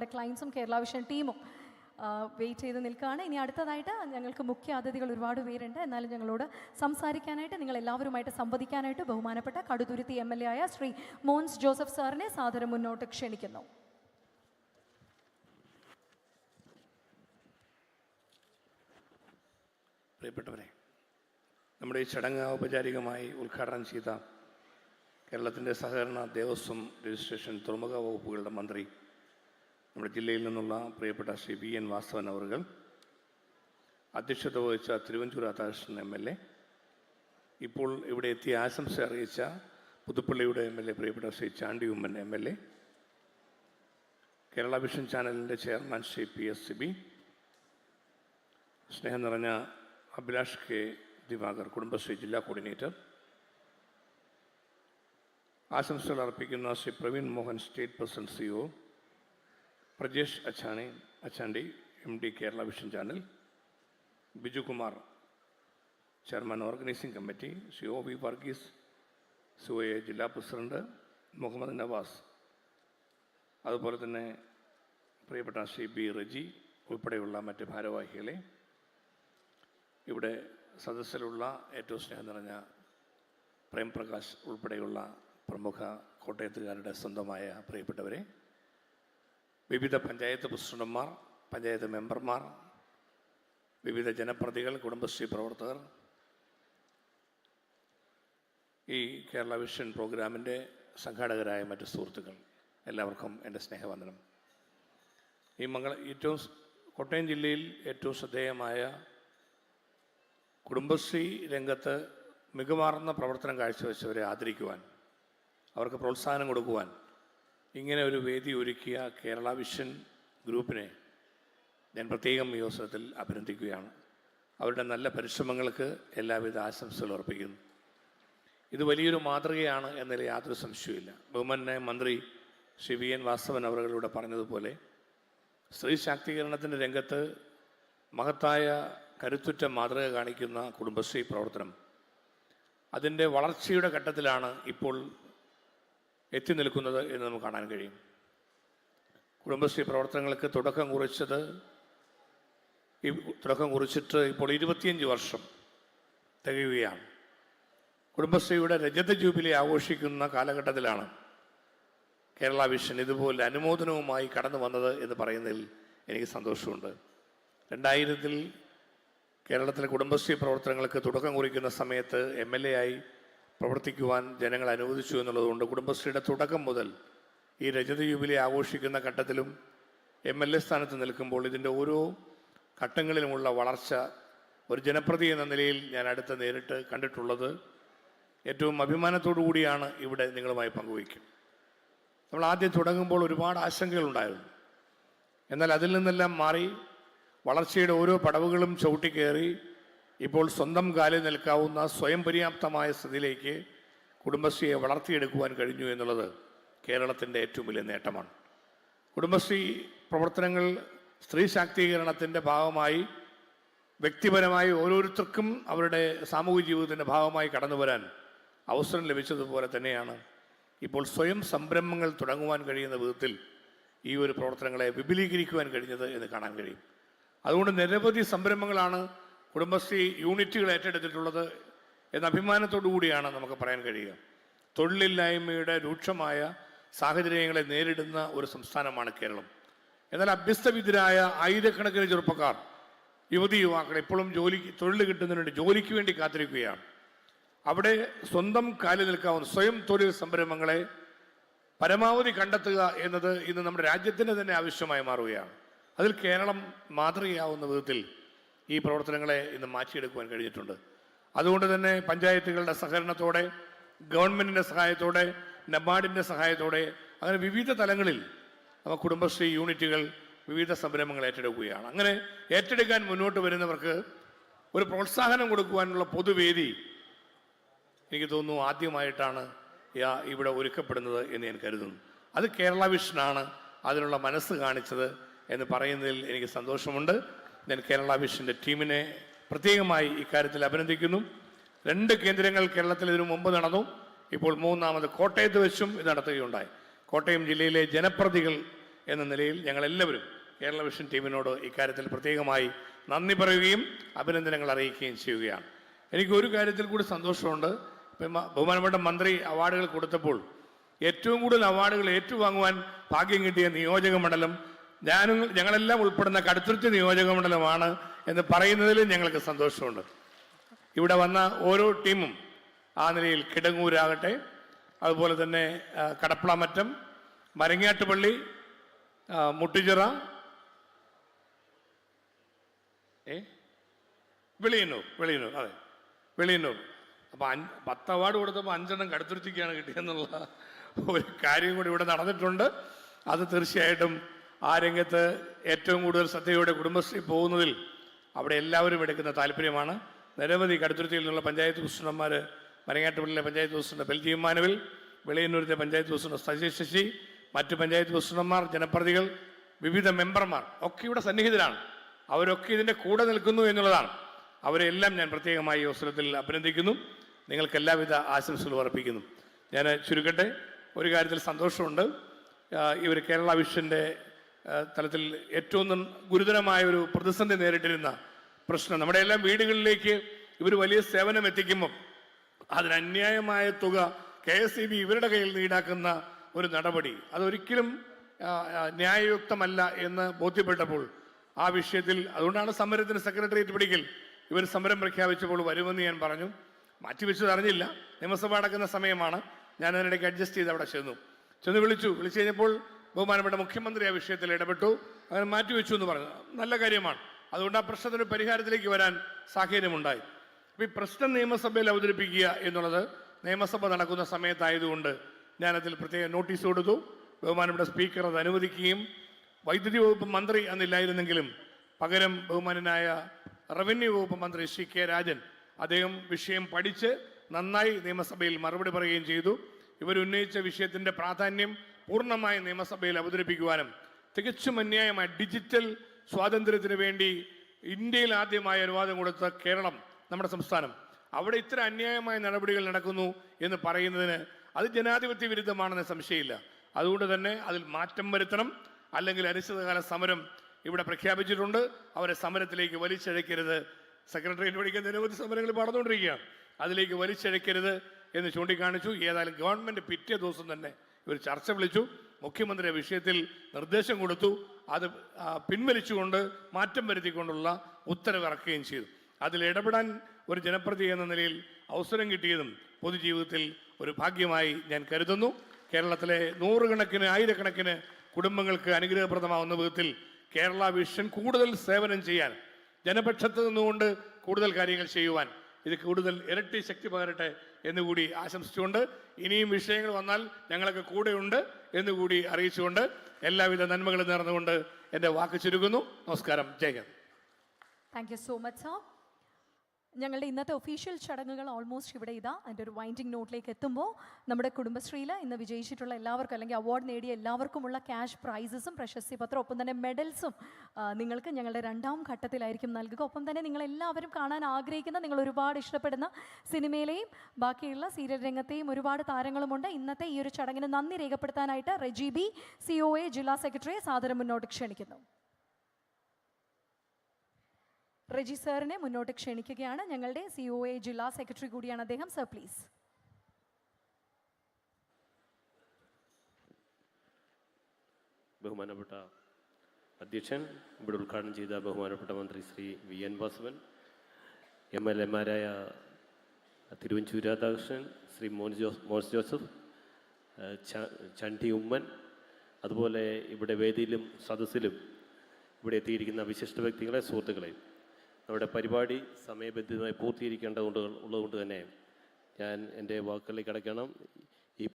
നമ്മുടെ ക്ലയൻസും കേരള വിഷൻ ടീമും വെയിറ്റ് ചെയ്ത് നിൽക്കുകയാണ്. ഇനി അടുത്തതായിട്ട് ഞങ്ങൾക്ക് മുഖ്യ അതിഥികൾ ഒരുപാട് പേരുണ്ട്. എന്നാലും ഞങ്ങളോട് സംസാരിക്കാനായിട്ട്, നിങ്ങൾ എല്ലാവരുമായിട്ട് സംവദിക്കാനായിട്ട് ബഹുമാനപ്പെട്ട കടുത്തുരുത്തി MLA ആയ ശ്രീ മോൻസ് ജോസഫ് സാറിനെ സാദരം മുന്നോട്ട് ക്ഷണിക്കുന്നു. പ്രിയപ്പെട്ടവരെ, നമ്മുടെ ഈ ചടങ്ങ് ഔപചാരികമായി ഉദ്ഘാടനം ചെയ്ത കേരളത്തിൻ്റെ സഹകരണ, ദേവസ്വം, രജിസ്ട്രേഷൻ, തുറമുഖ വകുപ്പുകളുടെ മന്ത്രി, നമ്മുടെ ജില്ലയിൽ നിന്നുള്ള പ്രിയപ്പെട്ട ശ്രീ VN വാസവൻ അവர்கள், അധ്യക്ഷത വഹിച്ച തിരുവഞ്ചൂർ രാധാകൃഷ്ണൻ MLA, ഇപ്പോൾ ഇവിടെ എത്തി ആശംസ അറിയിച്ച പുതുപ്പള്ളിയുടെ MLA പ്രിയപ്പെട്ട ശ്രീ ചാണ്ടി ഉമ്മൻ MLA, കേരള വിഷൻ ചാനലിൻ്റെ ചെയർമാൻ ശ്രീ PS സിബി, സ്നേഹം നിറഞ്ഞ അഭിലാഷ് K ദിവാകർ, കുടുംബശ്രീ ജില്ലാ കോർഡിനേറ്റർ, ആശംസകൾ അർപ്പിക്കുന്ന Shri Praveen Mohan, state president CEO, Prajesh Achandi MD Kerala vision channel, Biju Kumar chairman organising committee, Shri OV Varghese COA ജില്ലാ പ്രസിഡന്റ്, മുഹമ്മദ് നവാസ്, അതുപോലെ തന്നെ പ്രിയപ്പെട്ട ശ്രീ B റജി ഉൾപ്പെടെയുള്ള മറ്റ് ഭാരവാഹികളെ, ഇവിടെ സദസ്സിലുള്ള ഏറ്റവും സ്നേഹം നിറഞ്ഞ പ്രേംപ്രകാശ് ഉൾപ്പെടെയുള്ള പ്രമുഖ കോട്ടയത്തുകാരുടെ സ്വന്തമായ പ്രിയപ്പെട്ടവരെ, വിവിധ പഞ്ചായത്ത് പ്രസിഡന്റുമാർ, പഞ്ചായത്ത് മെമ്പർമാർ, വിവിധ ജനപ്രതികൾ, കുടുംബശ്രീ പ്രവർത്തകർ, ഈ കേരള വിഷൻ പ്രോഗ്രാമിൻ്റെ സംഘാടകരായ മറ്റ് സുഹൃത്തുക്കൾ, എല്ലാവർക്കും എൻ്റെ സ്നേഹവന്ദനം. ഏറ്റവും കോട്ടയം ജില്ലയിൽ ഏറ്റവും ശ്രദ്ധേയമായ കുടുംബശ്രീ രംഗത്ത് മികവാർന്ന പ്രവർത്തനം കാഴ്ചവെച്ചവരെ ആദരിക്കുവാൻ, അവർക്ക് പ്രോത്സാഹനം കൊടുക്കുവാൻ ഇങ്ങനെ ഒരു വേദി ഒരുക്കിയ കേരള വിഷൻ ഗ്രൂപ്പിനെ ഞാൻ പ്രത്യേകം ഈ അവസരത്തിൽ അഭിനന്ദിക്കുകയാണ്. അവരുടെ നല്ല പരിശ്രമങ്ങൾക്ക് എല്ലാവിധ ആശംസകളും അർപ്പിക്കുന്നു. ഇത് വലിയൊരു മാതൃകയാണ് എന്നതിൽ യാതൊരു സംശയവുമില്ല. ബഹുമാന്യനായ മന്ത്രി ശ്രീ VN വാസവൻ അവരുടെ പറഞ്ഞതുപോലെ സ്ത്രീ ശാക്തീകരണത്തിൻ്റെ രംഗത്ത് മഹത്തായ കരുത്തുറ്റ മാതൃക കാണിക്കുന്ന കുടുംബശ്രീ പ്രവർത്തനം അതിൻ്റെ വളർച്ചയുടെ ഘട്ടത്തിലാണ് ഇപ്പോൾ എത്തി നിൽക്കുന്നത് എന്ന് നമുക്ക് കാണാൻ കഴിയും. കുടുംബശ്രീ പ്രവർത്തനങ്ങൾക്ക് തുടക്കം കുറിച്ചിട്ട് ഇപ്പോൾ 25 വർഷം തികയുകയാണ്. കുടുംബശ്രീയുടെ രജത ജൂബിലി ആഘോഷിക്കുന്ന കാലഘട്ടത്തിലാണ് കേരള വിഷൻ ഇതുപോലെ അനുമോദനവുമായി കടന്നു വന്നത് എന്ന് പറയുന്നതിൽ എനിക്ക് സന്തോഷമുണ്ട്. 2000 കേരളത്തിലെ കുടുംബശ്രീ പ്രവർത്തനങ്ങൾക്ക് തുടക്കം കുറിക്കുന്ന സമയത്ത് MLA ആയി പ്രവർത്തിക്കുവാൻ ജനങ്ങൾ അനുവദിച്ചു എന്നുള്ളതുകൊണ്ട് കുടുംബശ്രീയുടെ തുടക്കം മുതൽ ഈ രജത ജൂബിലി ആഘോഷിക്കുന്ന ഘട്ടത്തിലും MLA സ്ഥാനത്ത് നിൽക്കുമ്പോൾ ഇതിൻ്റെ ഓരോ ഘട്ടങ്ങളിലുമുള്ള വളർച്ച ഒരു ജനപ്രതി എന്ന നിലയിൽ ഞാൻ നേരിട്ട് കണ്ടിട്ടുള്ളത് ഏറ്റവും അഭിമാനത്തോടു കൂടിയാണ് ഇവിടെ നിങ്ങളുമായി പങ്കുവയ്ക്കും. നമ്മൾ ആദ്യം തുടങ്ങുമ്പോൾ ഒരുപാട് ആശങ്കകളുണ്ടായിരുന്നു. എന്നാൽ അതിൽ നിന്നെല്ലാം മാറി വളർച്ചയുടെ ഓരോ പടവുകളും ചവിട്ടിക്കയറി ഇപ്പോൾ സ്വന്തം കാലിൽ നിൽക്കാവുന്ന സ്വയം പര്യാപ്തമായ സ്ഥിതിയിലേക്ക് കുടുംബശ്രീയെ വളർത്തിയെടുക്കുവാൻ കഴിഞ്ഞു എന്നുള്ളത് കേരളത്തിൻ്റെ ഏറ്റവും വലിയ നേട്ടമാണ്. കുടുംബശ്രീ പ്രവർത്തനങ്ങൾ സ്ത്രീ ശാക്തീകരണത്തിൻ്റെ ഭാഗമായി വ്യക്തിപരമായി ഓരോരുത്തർക്കും അവരുടെ സാമൂഹിക ജീവിതത്തിൻ്റെ ഭാഗമായി കടന്നു വരാൻ അവസരം ലഭിച്ചതുപോലെ തന്നെയാണ് ഇപ്പോൾ സ്വയം സംരംഭങ്ങൾ തുടങ്ങുവാൻ കഴിയുന്ന വിധത്തിൽ ഈ ഒരു പ്രവർത്തനങ്ങളെ വിപുലീകരിക്കുവാൻ കഴിഞ്ഞത് എന്ന് കാണാൻ കഴിയും. അതുകൊണ്ട് നിരവധി സംരംഭങ്ങളാണ് കുടുംബശ്രീ യൂണിറ്റുകൾ ഏറ്റെടുത്തിട്ടുള്ളത് എന്ന അഭിമാനത്തോടു കൂടിയാണ് നമുക്ക് പറയാൻ കഴിയുക. തൊഴിലില്ലായ്മയുടെ രൂക്ഷമായ സാഹചര്യങ്ങളെ നേരിടുന്ന ഒരു സംസ്ഥാനമാണ് കേരളം. എന്നാൽ അഭ്യസ്തവിദ്യരായ ആയിരക്കണക്കിന് ചെറുപ്പക്കാർ, യുവതി യുവാക്കൾ ഇപ്പോഴും തൊഴിൽ കിട്ടുന്നതിന് വേണ്ടി ജോലിക്ക് വേണ്ടി കാത്തിരിക്കുകയാണ്. അവിടെ സ്വന്തം കാലിൽ നിൽക്കാവുന്ന സ്വയം തൊഴിൽ സംരംഭങ്ങളെ പരമാവധി കണ്ടെത്തുക എന്നത് ഇന്ന് നമ്മുടെ രാജ്യത്തിന് തന്നെ ആവശ്യമായി മാറുകയാണ്. അതിൽ കേരളം മാതൃകയാവുന്ന വിധത്തിൽ ഈ പ്രവർത്തനങ്ങളെ ഇന്ന് മാറ്റിയെടുക്കുവാൻ കഴിഞ്ഞിട്ടുണ്ട്. അതുകൊണ്ട് തന്നെ പഞ്ചായത്തുകളുടെ സഹകരണത്തോടെ, ഗവൺമെൻറ്റിൻ്റെ സഹായത്തോടെ, നബാർഡിൻ്റെ സഹായത്തോടെ, അങ്ങനെ വിവിധ തലങ്ങളിൽ നമുക്ക് കുടുംബശ്രീ യൂണിറ്റുകൾ വിവിധ സംരംഭങ്ങൾ ഏറ്റെടുക്കുകയാണ്. അങ്ങനെ ഏറ്റെടുക്കാൻ മുന്നോട്ട് വരുന്നവർക്ക് ഒരു പ്രോത്സാഹനം കൊടുക്കുവാനുള്ള പൊതുവേദി എനിക്ക് തോന്നുന്നു ആദ്യമായിട്ടാണ് ഇവിടെ ഒരുക്കപ്പെടുന്നത് എന്ന് ഞാൻ കരുതുന്നു. അത് കേരള വിഷനാണ് അതിനുള്ള മനസ്സ് കാണിച്ചത് എന്ന് പറയുന്നതിൽ എനിക്ക് സന്തോഷമുണ്ട്. ഞാൻ കേരള വിഷൻ്റെ ടീമിനെ പ്രത്യേകമായി ഇക്കാര്യത്തിൽ അഭിനന്ദിക്കുന്നു. 2 കേന്ദ്രങ്ങൾ കേരളത്തിൽ ഇതിനു മുമ്പ് നടന്നു. ഇപ്പോൾ 3ാമത് കോട്ടയത്ത് വെച്ചും ഇത് നടത്തുകയുണ്ടായി. കോട്ടയം ജില്ലയിലെ ജനപ്രതികൾ എന്ന നിലയിൽ ഞങ്ങളെല്ലാവരും കേരള വിഷൻ ടീമിനോട് ഇക്കാര്യത്തിൽ പ്രത്യേകമായി നന്ദി പറയുകയും അഭിനന്ദനങ്ങൾ അറിയിക്കുകയും ചെയ്യുകയാണ്. എനിക്കൊരു കാര്യത്തിൽ കൂടി സന്തോഷമുണ്ട്. ഇപ്പം ബഹുമാനപ്പെട്ട മന്ത്രി അവാർഡുകൾ കൊടുത്തപ്പോൾ ഏറ്റവും കൂടുതൽ അവാർഡുകൾ ഏറ്റുവാങ്ങുവാൻ ഭാഗ്യം കിട്ടിയ നിയോജക മണ്ഡലം ഞങ്ങളെല്ലാം ഉൾപ്പെടുന്ന കടുത്തുരുത്തി നിയോജക മണ്ഡലമാണ് എന്ന് പറയുന്നതിൽ ഞങ്ങൾക്ക് സന്തോഷമുണ്ട്. ഇവിടെ വന്ന ഓരോ ടീമും ആ നിലയിൽ കിടങ്ങൂരാകട്ടെ, അതുപോലെ തന്നെ കടപ്പളമറ്റം, മരങ്ങാട്ടുപള്ളി, മുട്ടിച്ചിറ, വെളിയന്നൂർ അതെ വെളിയന്നൂർ. അപ്പം 10 അവാർഡ് കൊടുത്തപ്പോൾ 5 കടുത്തുരുത്തിക്കാണ് കിട്ടിയെന്നുള്ള ഒരു കാര്യം കൂടി ഇവിടെ നടന്നിട്ടുണ്ട്. അത് തീർച്ചയായിട്ടും ആ രംഗത്ത് ഏറ്റവും കൂടുതൽ ശ്രദ്ധയോടെ കുടുംബശ്രീ പോകുന്നതിൽ അവിടെ എല്ലാവരും എടുക്കുന്ന താല്പര്യമാണ്. നിരവധി കടുത്തുരുത്തിയിൽ നിന്നുള്ള പഞ്ചായത്ത് പ്രസിഡന്റുമാർ, മരങ്ങാട്ടുപള്ളിയിലെ പഞ്ചായത്ത് പ്രസിഡന്റ് ബെൽജിയം മാനുവൽ, വെളിയന്നൂരിലെ പഞ്ചായത്ത് പ്രസിഡന്റ് സജീഷ് ശശി, മറ്റ് പഞ്ചായത്ത് പ്രസിഡന്റുമാർ, ജനപ്രതികൾ, വിവിധ മെമ്പർമാർ ഒക്കെ ഇവിടെ സന്നിഹിതരാണ്. അവരൊക്കെ ഇതിൻ്റെ കൂടെ നിൽക്കുന്നു എന്നുള്ളതാണ്. അവരെല്ലാം ഞാൻ പ്രത്യേകമായി ഈ അവസരത്തിൽ അഭിനന്ദിക്കുന്നു. നിങ്ങൾക്ക് എല്ലാവിധ ആശംസകളും അർപ്പിക്കുന്നു. ഞാൻ ചുരുക്കട്ടെ, ഒരു കാര്യത്തിൽ സന്തോഷമുണ്ട്. ഇവർ കേരള വിഷൻ്റെ തലത്തിൽ ഏറ്റവും ഗുരുതരമായ ഒരു പ്രതിസന്ധി നേരിട്ടിരുന്ന പ്രശ്നം, നമ്മുടെ എല്ലാം വീടുകളിലേക്ക് ഇവർ വലിയ സേവനം എത്തിക്കുമ്പം അതിന് അന്യായമായ തുക KSEB ഇവരുടെ കയ്യിൽ നിന്ന് ഈടാക്കുന്ന ഒരു നടപടി അതൊരിക്കലും ന്യായയുക്തമല്ല എന്ന് ബോധ്യപ്പെട്ടപ്പോൾ ആ വിഷയത്തിൽ, അതുകൊണ്ടാണ് സമരത്തിന് സെക്രട്ടേറിയറ്റ് പിടിക്കൽ ഇവർ സമരം പ്രഖ്യാപിച്ചപ്പോൾ വരുമെന്ന് ഞാൻ പറഞ്ഞു. മാറ്റിവെച്ചത് അറിഞ്ഞില്ല. നിയമസഭ അടക്കുന്ന സമയമാണ്. ഞാൻ അതിനിടയ്ക്ക് അഡ്ജസ്റ്റ് ചെയ്ത് അവിടെ ചെന്ന് വിളിച്ചു കഴിഞ്ഞപ്പോൾ ബഹുമാനപ്പെട്ട മുഖ്യമന്ത്രി ആ വിഷയത്തിൽ ഇടപെട്ടു. അങ്ങനെ മാറ്റിവെച്ചു എന്ന് പറഞ്ഞു. നല്ല കാര്യമാണ്. അതുകൊണ്ട് ആ പ്രശ്നത്തിന് പരിഹാരത്തിലേക്ക് വരാൻ സാഹചര്യമുണ്ടായി. അപ്പോൾ ഈ പ്രശ്നം നിയമസഭയിൽ അവതരിപ്പിക്കുക എന്നുള്ളത് നിയമസഭ നടക്കുന്ന സമയത്തായതുകൊണ്ട് ഞാനതിൽ പ്രത്യേക നോട്ടീസ് കൊടുത്തു. ബഹുമാനപ്പെട്ട സ്പീക്കർ അത് അനുവദിക്കുകയും വൈദ്യുതി വകുപ്പ് മന്ത്രി അന്നില്ലായിരുന്നെങ്കിലും പകരം ബഹുമാനനായ റവന്യൂ വകുപ്പ് മന്ത്രി ശ്രീ കെ രാജൻ അദ്ദേഹം വിഷയം പഠിച്ച് നന്നായി നിയമസഭയിൽ മറുപടി പറയുകയും ചെയ്തു. ഇവരുന്നയിച്ച വിഷയത്തിൻ്റെ പ്രാധാന്യം പൂർണ്ണമായി നിയമസഭയിൽ അവതരിപ്പിക്കുവാനും തികച്ചും അന്യായമായ ഡിജിറ്റൽ സ്വാതന്ത്ര്യത്തിന് വേണ്ടി ഇന്ത്യയിൽ ആദ്യമായി അനുവാദം കൊടുത്ത കേരളം, നമ്മുടെ സംസ്ഥാനം, അവിടെ ഇത്ര അന്യായമായ നടപടികൾ നടക്കുന്നു എന്ന് പറയുന്നതിന് അത് ജനാധിപത്യ വിരുദ്ധമാണെന്ന് സംശയമില്ല. അതുകൊണ്ട് തന്നെ അതിൽ മാറ്റം വരുത്തണം. അല്ലെങ്കിൽ അനിശ്ചിതകാല സമരം ഇവിടെ പ്രഖ്യാപിച്ചിട്ടുണ്ട്. അവരെ സമരത്തിലേക്ക് വലിച്ചഴക്കരുത്. സെക്രട്ടേറിയറ്റ് പഠിക്കാൻ നിരവധി സമരങ്ങൾ നടന്നുകൊണ്ടിരിക്കുകയാണ്. അതിലേക്ക് വലിച്ചഴക്കരുത് എന്ന് ചൂണ്ടിക്കാണിച്ചു. ഏതായാലും ഗവൺമെൻറ് പിറ്റേ ദിവസം തന്നെ ഇവർ ചർച്ച വിളിച്ചു. മുഖ്യമന്ത്രി വിഷയത്തിൽ നിർദ്ദേശം കൊടുത്തു. അത് പിൻവലിച്ചുകൊണ്ട് മാറ്റം വരുത്തിക്കൊണ്ടുള്ള ഉത്തരവ് ഇറക്കുകയും ചെയ്തു. അതിൽ ഇടപെടാൻ ഒരു ജനപ്രതിനിധി എന്ന നിലയിൽ അവസരം കിട്ടിയതും പൊതുജീവിതത്തിൽ ഒരു ഭാഗ്യമായി ഞാൻ കരുതുന്നു. കേരളത്തിലെ നൂറുകണക്കിന് ആയിരക്കണക്കിന് കുടുംബങ്ങൾക്ക് അനുഗ്രഹപ്രദമാവുന്ന വിധത്തിൽ കേരള വിഷൻ കൂടുതൽ സേവനം ചെയ്യാൻ, ജനപക്ഷത്ത് നിന്നുകൊണ്ട് കൂടുതൽ കാര്യങ്ങൾ ചെയ്യുവാൻ ഇത് കൂടുതൽ ഇരട്ടി ശക്തി പകരട്ടെ എന്നുകൂടി ആശംസിച്ചുകൊണ്ട്, ഇനിയും വിഷയങ്ങൾ വന്നാൽ ഞങ്ങളൊക്കെ കൂടെയുണ്ട് എന്നുകൂടി അറിയിച്ചുകൊണ്ട് എല്ലാവിധ നന്മകളും നേർന്നുകൊണ്ട് എൻ്റെ വാക്ക് ചുരുക്കുന്നു. നമസ്കാരം. Jai Hind. Thank you so much sir. ഞങ്ങളുടെ ഇന്നത്തെ ഒഫീഷ്യൽ ചടങ്ങുകൾ ഓൾമോസ്റ്റ് ഇവിടെ അതിൻ്റെ ഒരു വൈൻഡിങ് നോട്ടിലേക്ക് എത്തുമ്പോൾ നമ്മുടെ കുടുംബശ്രീയിൽ ഇന്ന് വിജയിച്ചിട്ടുള്ള എല്ലാവർക്കും അല്ലെങ്കിൽ അവാർഡ് നേടിയ എല്ലാവർക്കുമുള്ള ക്യാഷ് പ്രൈസസും പ്രശസ്തി പത്രം ഒപ്പം തന്നെ മെഡൽസും നിങ്ങൾക്ക് ഞങ്ങളുടെ 2ാം ഘട്ടത്തിലായിരിക്കും നൽകുക. ഒപ്പം തന്നെ നിങ്ങളെല്ലാവരും കാണാൻ ആഗ്രഹിക്കുന്ന, നിങ്ങൾ ഒരുപാട് ഇഷ്ടപ്പെടുന്ന സിനിമയിലെയും ബാക്കിയുള്ള സീരിയൽ രംഗത്തെയും ഒരുപാട് താരങ്ങളുമുണ്ട്. ഇന്നത്തെ ഈ ഒരു ചടങ്ങിന് നന്ദി രേഖപ്പെടുത്താനായിട്ട് റെജി ബി, COA ജില്ലാ സെക്രട്ടറിയെ സാദരം മുന്നോട്ട് ക്ഷണിക്കുന്നു. റെജി സാറിനെ മുന്നോട്ട് ക്ഷണിക്കുകയാണ്. ഞങ്ങളുടെ COA ജില്ലാ സെക്രട്ടറി കൂടിയാണ് അദ്ദേഹം. Sir please. ബഹുമാനപ്പെട്ട അധ്യക്ഷൻ, ഇവിടെ ഉദ്ഘാടനം ചെയ്ത ബഹുമാനപ്പെട്ട മന്ത്രി ശ്രീ VN വാസവൻ, MLA-മാരായ തിരുവഞ്ചൂർ രാധാകൃഷ്ണൻ, ശ്രീ മോൻസ് ജോസഫ്, ചണ്ടി ഉമ്മൻ, അതുപോലെ ഇവിടെ വേദിയിലും സദസ്സിലും ഇവിടെ എത്തിയിരിക്കുന്ന വിശിഷ്ട വ്യക്തികളെ, സുഹൃത്തുക്കളെ, നമ്മുടെ പരിപാടി സമയബന്ധിതമായി പൂർത്തീകരിക്കേണ്ടതുള്ളതുകൊണ്ട് തന്നെ ഞാൻ എൻ്റെ വാക്കുകളിലേക്ക് കടക്കണം.